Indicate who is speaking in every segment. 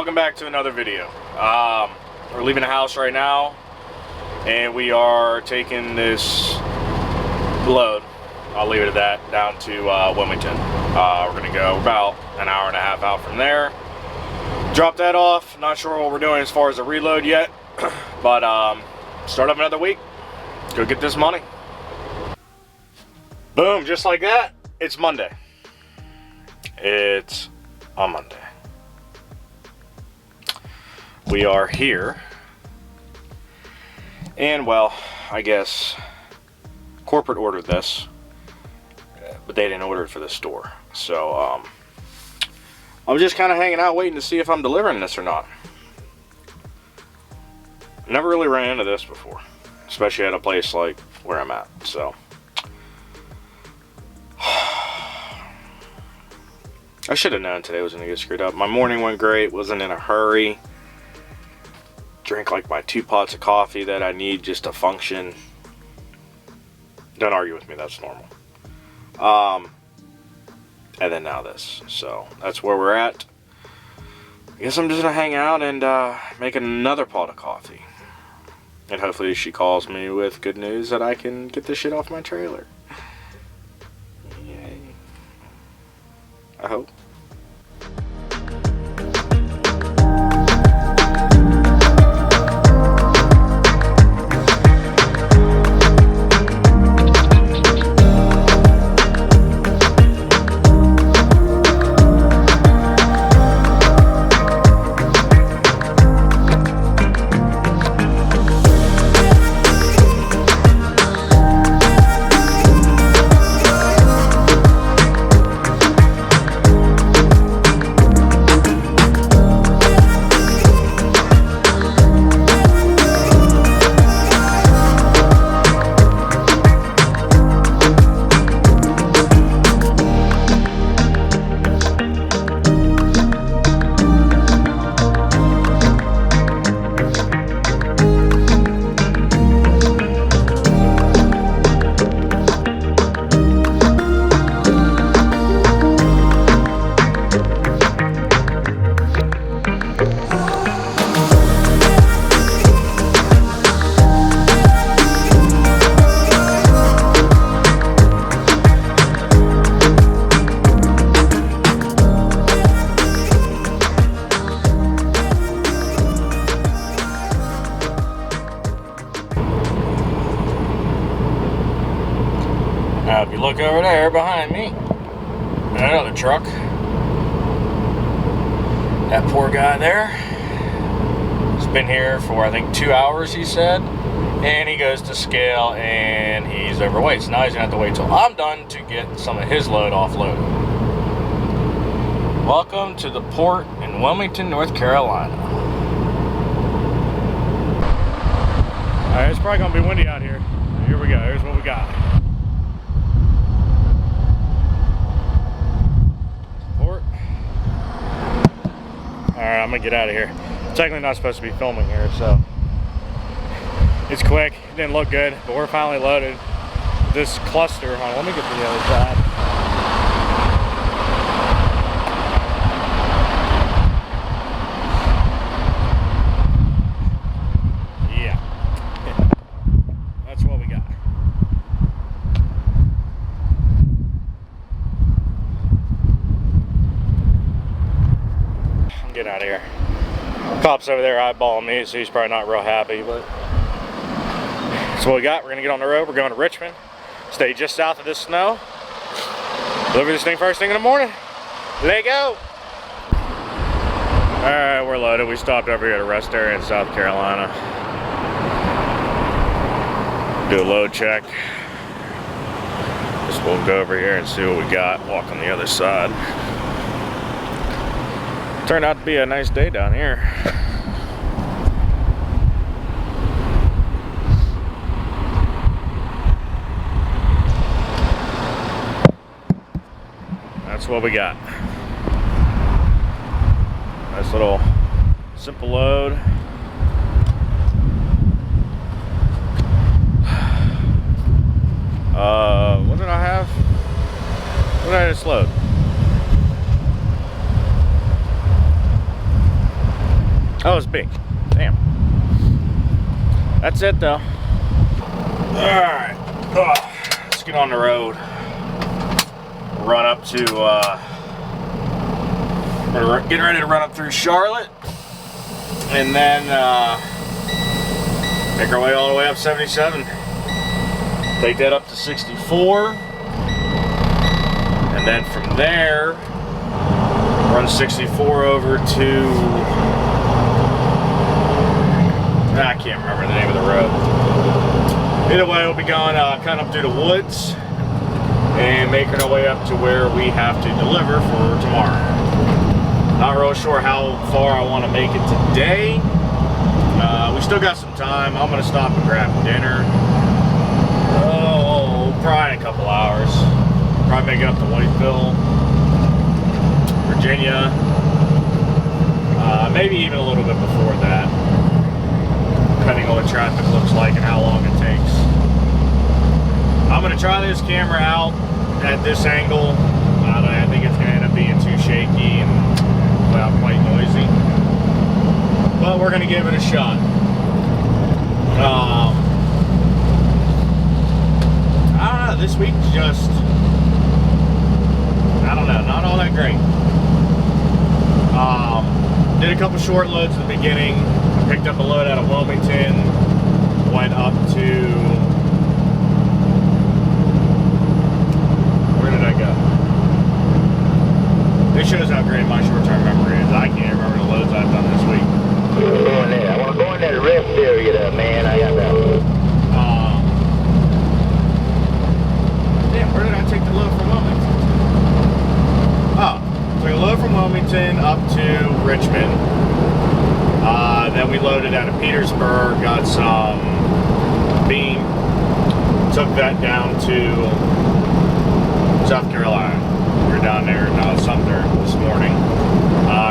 Speaker 1: Welcome back to another video. We're leaving the house right now, and we are taking this load, I'll leave it at that, down to Wilmington. We're going to go about an hour and a half out from there. Drop that off. Not sure what we're doing as far as a reload yet, but start up another week. Go get this money. Boom, just like that, it's Monday. It's a Monday. We are here, and well, I guess corporate ordered this, but they didn't order it for the store. So I'm just kind of hanging out waiting to see if I'm delivering this or not. Never really ran into this before, especially at a place like where I'm at. So I should have known today was going to get screwed up. My morning went great, wasn't in a hurry. Drink like my 2 pots of coffee that I need just to function. Don't argue with me, that's normal. And then now this. So that's where we're at. I guess I'm just gonna hang out and make another pot of coffee. And hopefully she calls me with good news that I can get this shit off my trailer. Yay. I hope. Now, if you look over there behind me, another truck. That poor guy there has been here for, I think, 2 hours, he said. And he goes to scale and he's overweight. So now he's going to have to wait till I'm done to get some of his load offloaded. Welcome to the port in Wilmington, North Carolina. Alright, it's probably going to be windy out here. Here we go. Here's what we got. Alright, I'm gonna get out of here. Technically not supposed to be filming here, so it's quick. It didn't look good, but we're finally loaded. This cluster, hold on, let me get to the other side. Yeah. That's what we got. Get out of here. Cop's over there eyeballing me, so he's probably not real happy, but that's what we got. We're gonna get on the road. We're going to Richmond. Stay just south of this snow. Deliver this thing first thing in the morning. Let go. Alright, we're loaded. We stopped over here at a rest area in South Carolina. Do a load check. Just we'll go over here and see what we got. Walk on the other side. Turned out to be a nice day down here. That's what we got. Nice little simple load. What did I have? What did I just load? Oh, it's big. Damn. That's it though. Alright. Let's get on the road. Run up to, we're getting ready to run up through Charlotte. And then, make our way all the way up 77. Take that up to 64. And then from there, run 64 over to, I can't remember the name of the road. Either way, we'll be going kind of up through the woods and making our way up to where we have to deliver for tomorrow. Not real sure how far I want to make it today. We still got some time. I'm going to stop and grab dinner. Oh, probably in a couple hours. Probably make it up to Whiteville, Virginia. Maybe even a little bit before that, depending on what traffic looks like and how long it takes. I'm going to try this camera out at this angle. I think it's going to end up being too shaky and quite noisy, but we're going to give it a shot. I don't know, this week's just, I don't know, not all that great. Did a couple short loads at the beginning. I picked up a load out of Wilmington, went up to, where did I go? This shows how great my short-term memory is. I can't remember the loads I've done this week.
Speaker 2: I want to go in that rest area there, man. I got that.
Speaker 1: Damn, where did I take the load from Wilmington? Oh, took a load from Wilmington up to Richmond. Then we loaded out of Petersburg, got some bean, took that down to South Carolina. We were down there in Sumter this morning.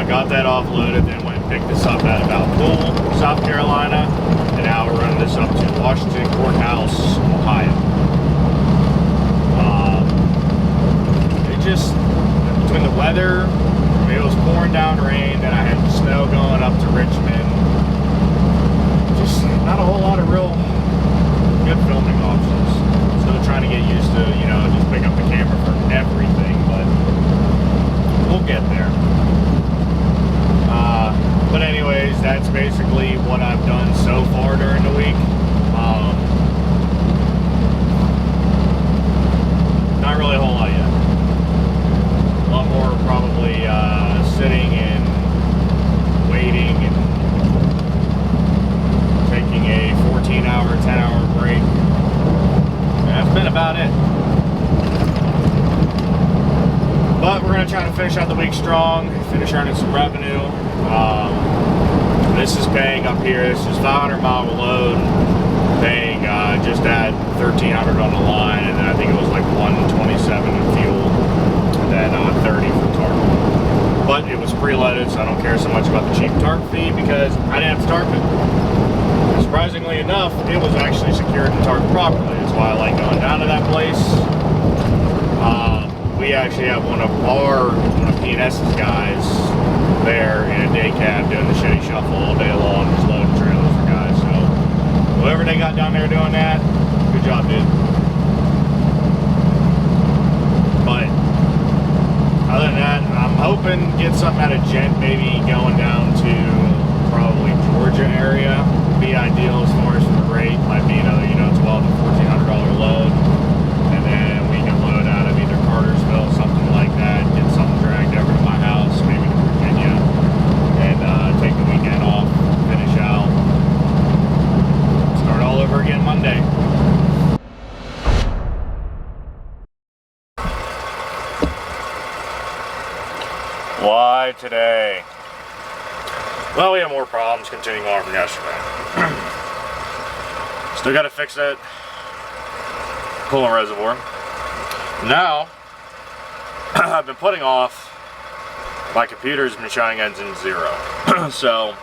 Speaker 1: Got that offloaded, then went and picked this up at about Bull, South Carolina, and now we're running this up to Washington Courthouse, Ohio. It just, between the weather, it was pouring down rain, then I had the snow going up to Richmond. Just not a whole lot of real good filming options. Still trying to get used to, you know, just pick up the camera for everything, but we'll get there. But anyways, that's basically what I've done so far during the week. Not really a whole lot yet. A lot more probably sitting and waiting and taking a 14-hour, 10-hour break. And that's been about it. But we're going to try to finish out the week strong, finish earning some revenue. This is paying up here, this is 500 mile load, paying just at $1,300 on the line, and then I think it was like $127 in fuel, and then 30 for tarp. But it was pre-loaded, so I don't care so much about the cheap tarp fee because I didn't have to tarp it. Surprisingly enough, it was actually secured and tarped properly. That's why I like going down to that place. We actually have one of P&S's guys there in a day cab doing the shitty shuffle all day long, just loading trailers for guys. So whoever they got down there doing that, good job, dude. But other than that, I'm hoping to get something out of Gent, maybe going down to probably Georgia area. Would be ideal as far as the rate. Might be another, you know, $1,200 to $1,400 load, and then we can load out of either Cartersville, something like that, get something dragged over to my house, maybe to Virginia, and take the weekend off, finish out, start all over again Monday. Why today? Well, we have more problems continuing on from yesterday. Still got to fix that coolant reservoir. Now, I've been putting off, my computer's been showing engine 0. So,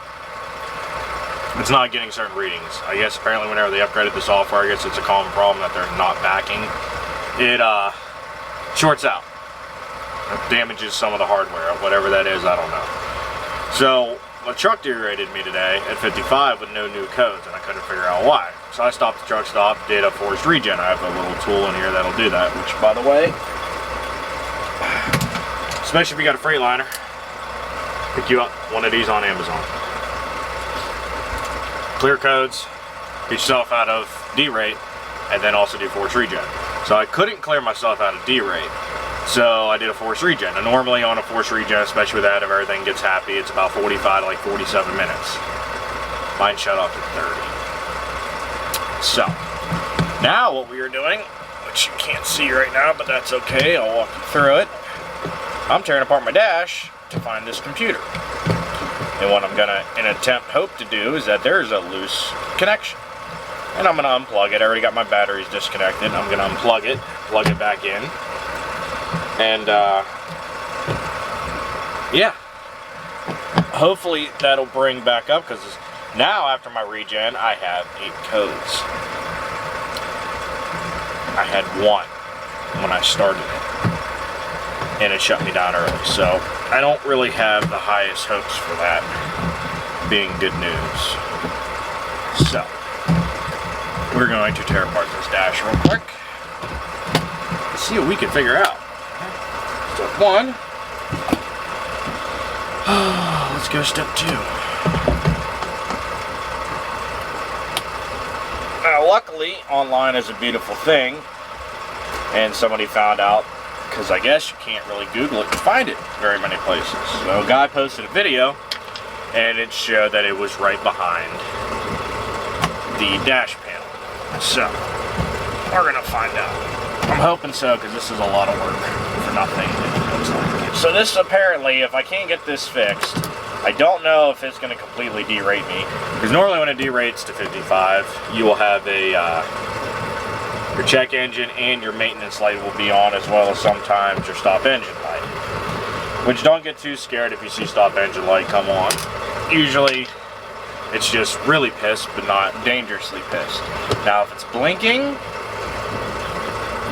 Speaker 1: it's not getting certain readings. I guess apparently whenever they upgraded the software, I guess it's a common problem that they're not backing. It shorts out. It damages some of the hardware, whatever that is, I don't know. So, my truck derated me today at 55 with no new codes, and I couldn't figure out why. So I stopped the truck stop, did a forced regen. I have a little tool in here that'll do that, which, by the way, especially if you got a Freightliner, pick you up one of these on Amazon. Clear codes, get yourself out of Derate, and then also do forced regen. So I couldn't clear myself out of Derate, so I did a forced regen. And normally on a forced regen, especially with that, if everything gets happy, it's about 45 to like 47 minutes. Mine shut off at 30. So, now what we are doing, which you can't see right now, but that's okay, I'll walk you through it. I'm tearing apart my dash to find this computer. And what I'm gonna, hope to do is that there's a loose connection. And I'm gonna unplug it. I already got my batteries disconnected. I'm gonna unplug it, plug it back in. And yeah. Hopefully that'll bring back up, because now after my regen, I have 8 codes. I had 1 when I started it, and it shut me down early. So I don't really have the highest hopes for that being good news. So we're going to tear apart this dash real quick. Let's see what we can figure out. Step 1. Let's go step 2. Now, luckily, online is a beautiful thing, and somebody found out, because I guess you can't really Google it and find it very many places. So a guy posted a video, and it showed that it was right behind the dash panel. So, we're gonna find out. I'm hoping so, because this is a lot of work for nothing, it looks like. So this apparently, if I can't get this fixed, I don't know if it's going to completely derate me, because normally when it derates to 55, you will have a your check engine and your maintenance light will be on, as well as sometimes your stop engine light. Which, don't get too scared if you see stop engine light come on. Usually it's just really pissed, but not dangerously pissed. Now if it's blinking,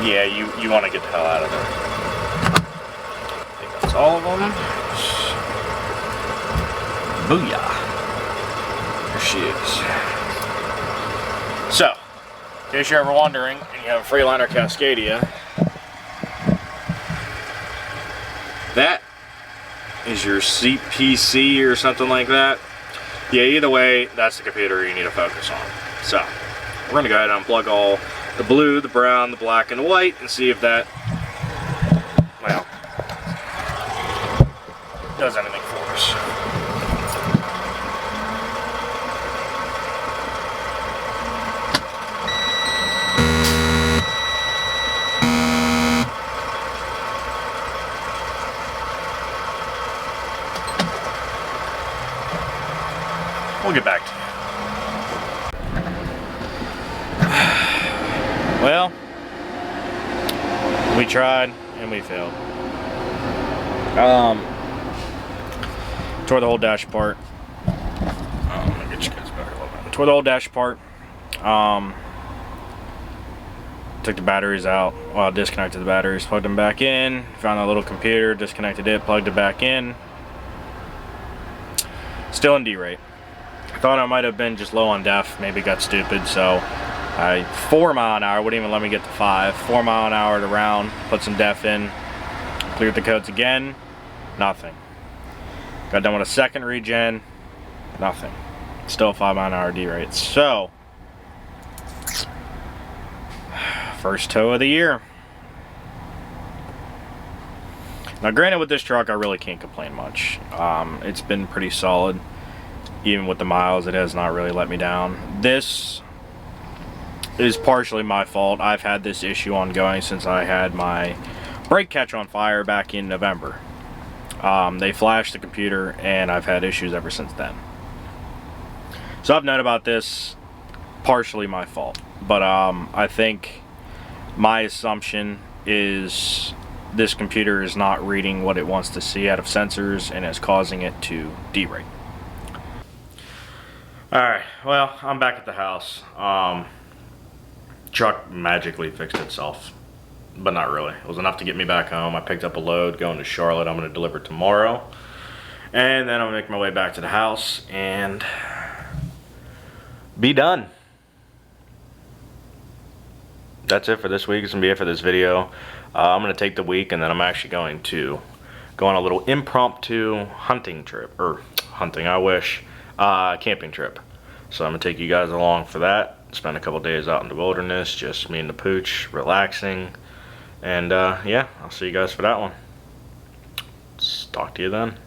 Speaker 1: yeah, you want to get the hell out of there. I think that's all of them. Booyah. There she is. So, in case you're ever wondering, and you have a Freightliner Cascadia, that is your CPC or something like that. Yeah, either way, that's the computer you need to focus on. So, we're going to go ahead and unplug all the blue, the brown, the black, and the white, and see if that, well, does anything for us. We'll get back to you. Well, we tried and we failed. Tore the whole dash apart. I'm gonna get you guys back a little bit. Tore the whole dash apart. Took the batteries out. Well, disconnected the batteries, plugged them back in. Found a little computer, disconnected it, plugged it back in. Still in Derate. I thought I might have been just low on def, maybe got stupid, so 4 mile an hour, wouldn't even let me get to 5. 4 mile an hour to round, put some def in, cleared the codes again, nothing. Got done with a second regen, nothing. Still 5 mile an hour derate. So, first tow of the year. Now granted, with this truck I really can't complain much. It's been pretty solid. Even with the miles, it has not really let me down. This is partially my fault. I've had this issue ongoing since I had my brake catch on fire back in November. They flashed the computer and I've had issues ever since then. So I've known about this, partially my fault. But I think my assumption is this computer is not reading what it wants to see out of sensors and is causing it to derate. Alright, well, I'm back at the house. Truck magically fixed itself, but not really. It was enough to get me back home. I picked up a load going to Charlotte. I'm going to deliver tomorrow. And then I'll make my way back to the house and be done. That's it for this week. It's gonna be it for this video. I'm gonna take the week, and then I'm actually going to go on a little impromptu hunting trip, or hunting, I wish, camping trip. So I'm gonna take you guys along for that. Spend a couple days out in the wilderness, just me and the pooch, relaxing. And yeah, I'll see you guys for that one. Talk to you then.